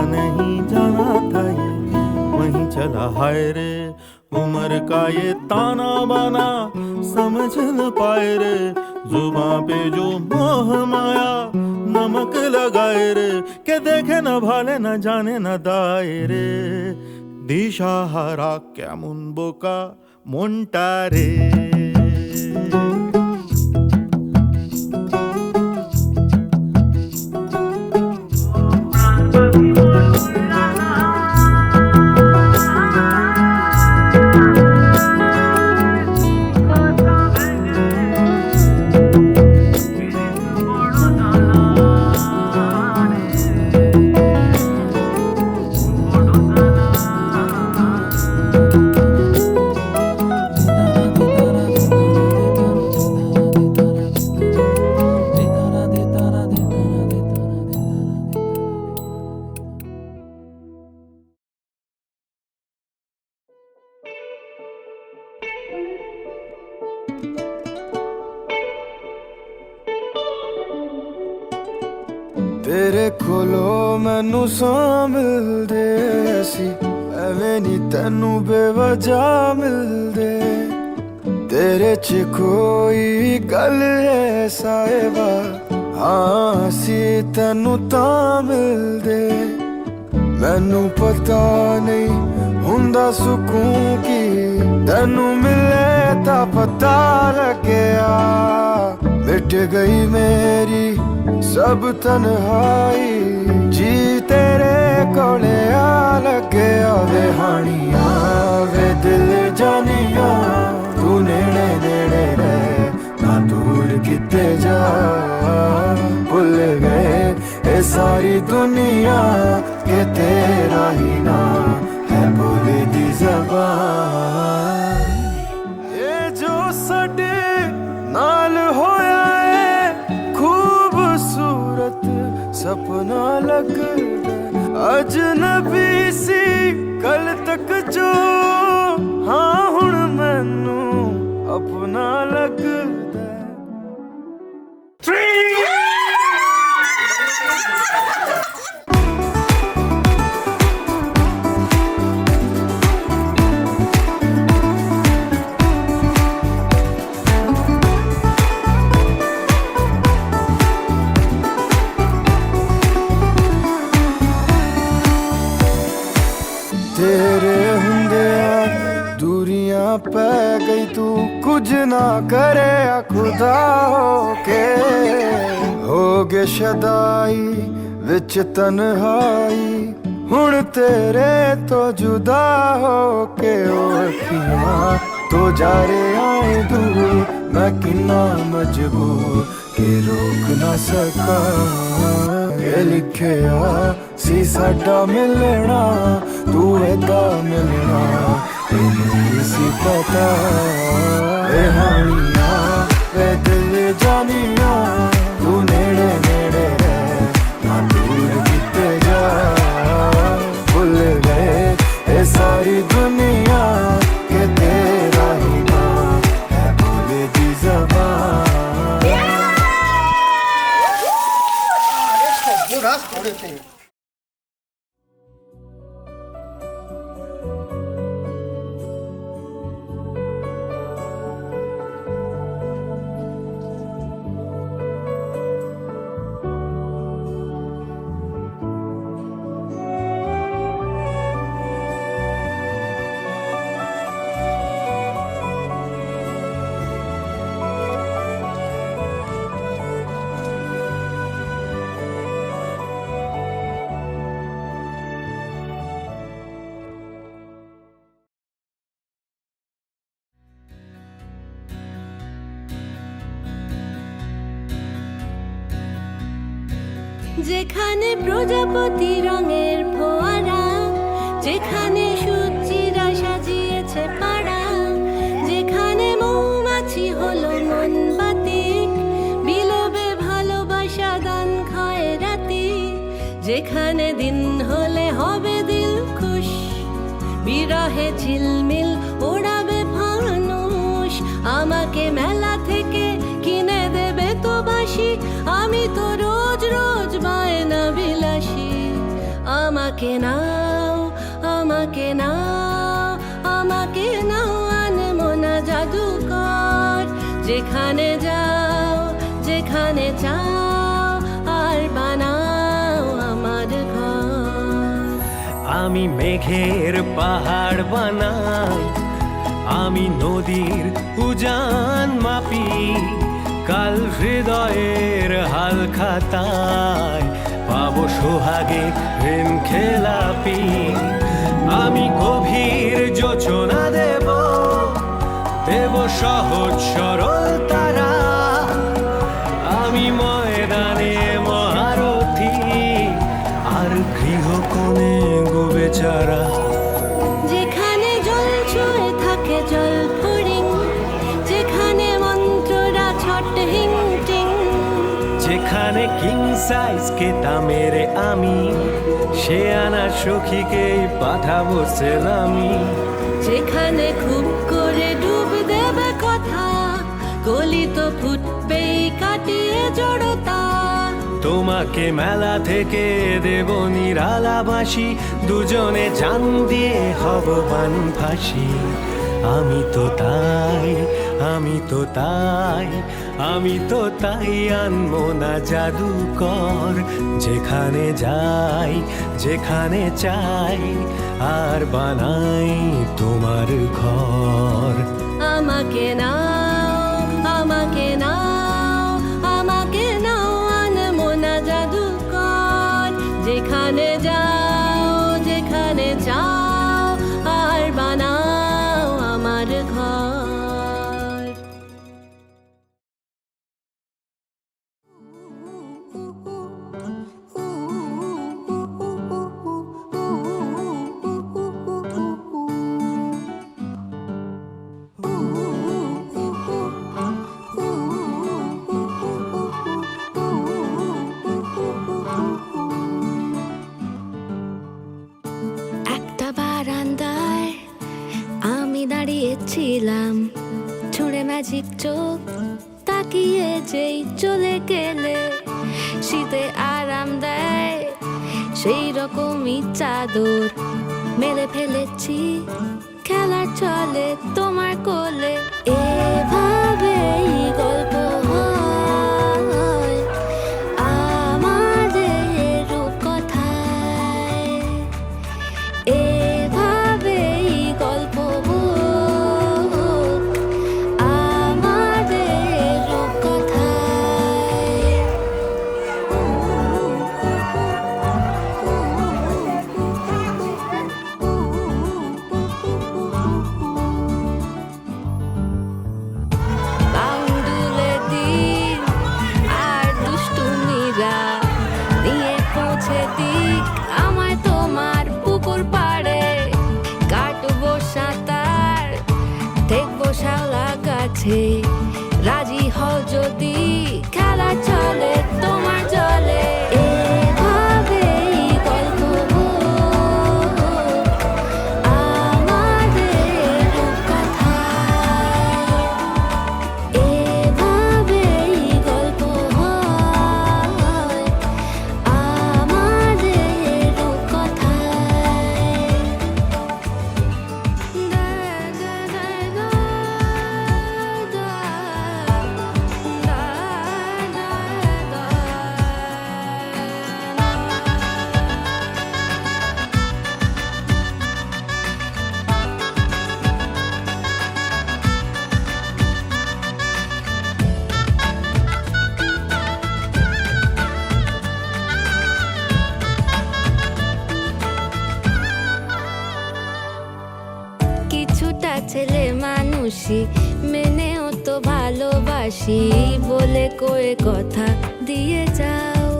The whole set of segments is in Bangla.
नहीं जाना था ये वहीं चला हाय रे। उम्र का ये ताना बाना समझ न पाए रे, जुबां पे जो मोह माया नमक लगाए रे, के देखे न भाले न जाने न दाए रे। दिशाहारा কেমন বোকা মনটা রে। तेरे कोलो मैनू सौ मिलदे सी, एवें नी तैनू बेवजह मिलदे। तेरे च कोई गल है साहिबा, हाँ सी तैनू तां मिलदे। मैनू पता नहीं हुंदा सुकून की, तैनू मिले तां पता लग्या। मिट गई मेरी सब तन्हाई, जी तेरे कोले आ लगे। वे हानिया वे दिल जानिया, तू नेड़े नेड़े रहे ना दूर किते जा। भुल गए ये सारी दुनिया के तेरा ही ना है बोले दी ज़बान। ये जो सडे नाल होया सपना लगदा अजनबी सी कल तक जो, हाँ हुण मैनू अपना लगदा। तेरे हुंदिया दूरियां पै गई, तू कुछ ना करे खुदा होके। हो गए शदाई विच तन्हाई, हुण तेरे तो जुदा होके। अखियां तो जा रे आए दूर, मैं किन्ना मजबूर के रोक ना सका। ये लिखिया सी साडा मिलना, तू एदा मिलना नहीं सी पता। वे हानिया वे दिल जानिया, तू नेड़े नेड़े रहे ना दूर किते जा। भुल गए ये सारी दुनिया के तेरा ही ना है बोले दी ज़बान। যেখানে প্রজাপতি রঙের ফোয়ারা, যেখানে সূর্যিরা সাজিয়েছে পাড়া, যেখানে মৌমাছি হলো মনবাতি, বিলোবে ভালোবাসা দান খয়রাতি। যেখানে দিন হলে হবে দিল খুশ, বিরহে ঝিলমিল ওড়াবে ফানুষ। আমাকে মেলা থেকে কিনে দেবে তো বাসি, আমি তো রোজ রোজ বায়না বিলাসী। আমাকে নাও, আমাকে নাও, আমাকে নাও, আনমনা জাদুকর। যেখানে যাও, যেখানে চাও, আর বানাও আমার ঘর। আমি মেঘের পাহাড় বানাই, আমি নদীর উজান মাপি, কাল হৃদয়ের হাল খাতায় পাবো সোহাগে ঋণ খেলাপি। আমি গভীর যোচনা দেব, দেব সহজ সরল তারা। আমি ময়দানে মহারথী, আর গৃহকোণে গো বেচারা। যেখানে জল ছুঁয়ে থাকে জল ফড়িং, যেখানে মন্ত্ররা ছট হিং টিং, যেখানে কিং সাইজ কেতা মেরে আমি, সে আনা সখীকে পাঠাবো সেলামি। যেখানে খুব করে ডুব দেবে কথা, গলি তো ফুটবেই কাটিয়ে জড়তা। তোমাকে মেলা থেকে দেব নিরালাবাসী, দুজনে জান দিয়ে হব বান ফাঁসি। আমি তো তাই, আমি তো তাই, আমি তো তাই আনমনা জাদুকর। যেখানে যাই, যেখানে চাই, আর বানাই তোমার ঘর। আমাকে নাও, আমাকে নাও, আমাকে নাও, আনমনা জাদুকর। যেখানে যাও, যেখানে চাও, আর বানাও আমার ঘর। একটা বারান্দায় আমি দাঁড়িয়েছিলাম, ছুঁড়ে ম্যাজিক চোখ তাকিয়ে যেই চলে গেলে। শীতে আরাম দেয় সেই রকমই চাদর মেলে ফেলেছি, খেলা চলে তোমার কোলে। এভাবেই গল্প হয় আমাদের রূপকথায়, এভাবেই গল্প হোক আমাদের রূপকথায়। বাউন্ডুলে দিন আর দুষ্টুমিরা নিয়ে পৌঁছে দিক আমায় তোমার পুকুর পাড়ে। কাটবো সাঁতার, দেখবো শাওলা গাছে, রাজি হও যদি খেলা চলে তোমার জলে। এভাবেই গল্প হোক আমাদের রূপকথায়, এভাবেই গল্প হয় আমাদের রূপকথায়। কিছুটা ছেলে মানুষই মেনেও তো ভালোবাসি, বলে কয়ে কথা দিয়ে যাও।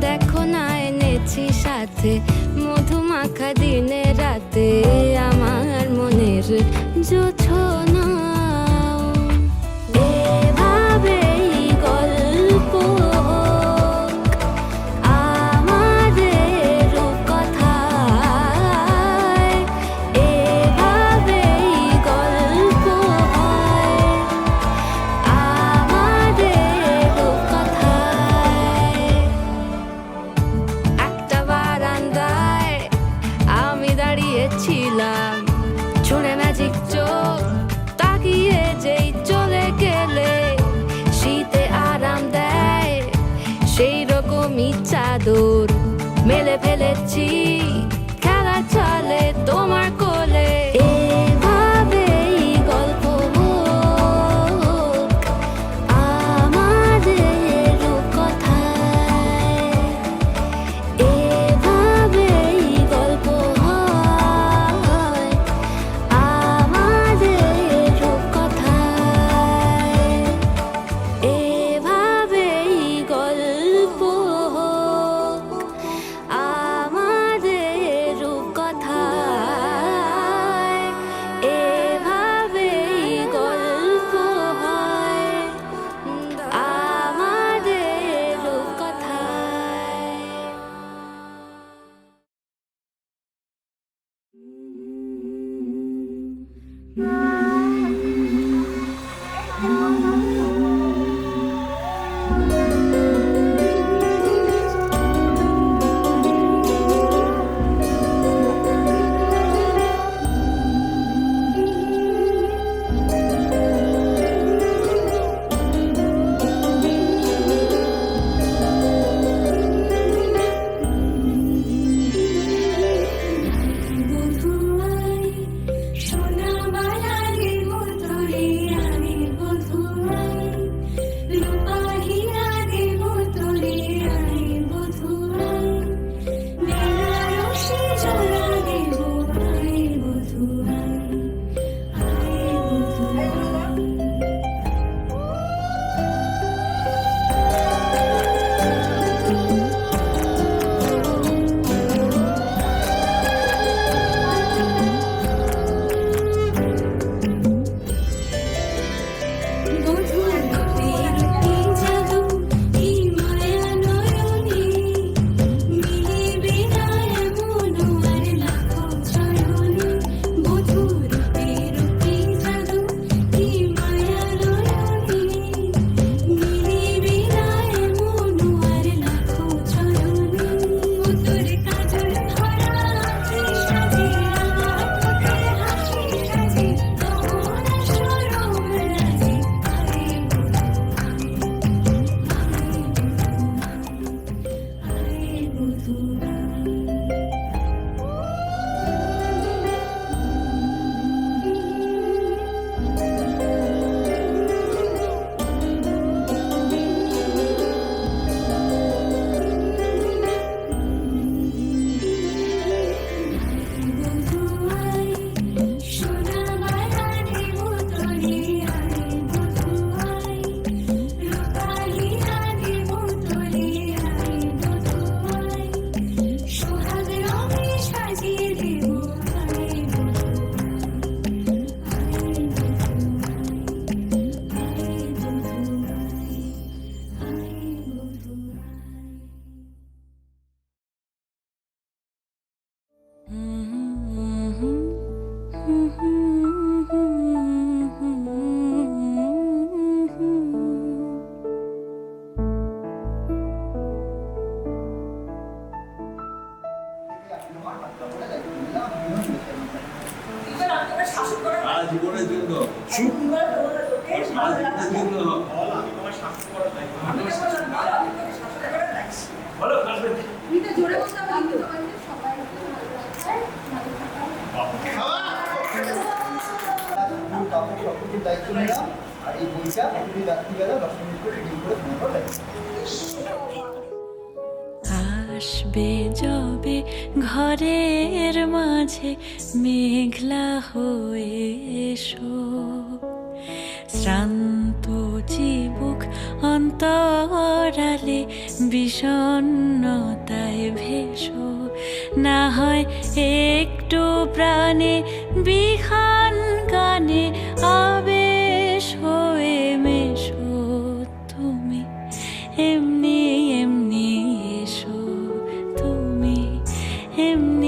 দেখো না এনেছি সাথে মধুমাখা দিনে রাতে, আমার মনের জোছনা। এভাবেই গল্প হোক আমাদের রূপকথায়, এভাবেই গল্প হয় আমাদের রূপকথায়। জীবনের জন্য দায়িত্ব নিলাম আর এই বইটা প্রতিদিন রাত্রিবেলা 10 মিনিট করে রিডিং করে শোনাবো। আসবে যবে ঘরের মাঝে মেঘলা হয়ে এসো, শ্রান্ত চিবুক অন্তরালে বিষণ্ণতায় ভেসো, না হয় একটু প্রাণে বিহান গানে আবেশ হয়ে মেশো, তুমি এমনি এমনি এসো, তুমি এমনি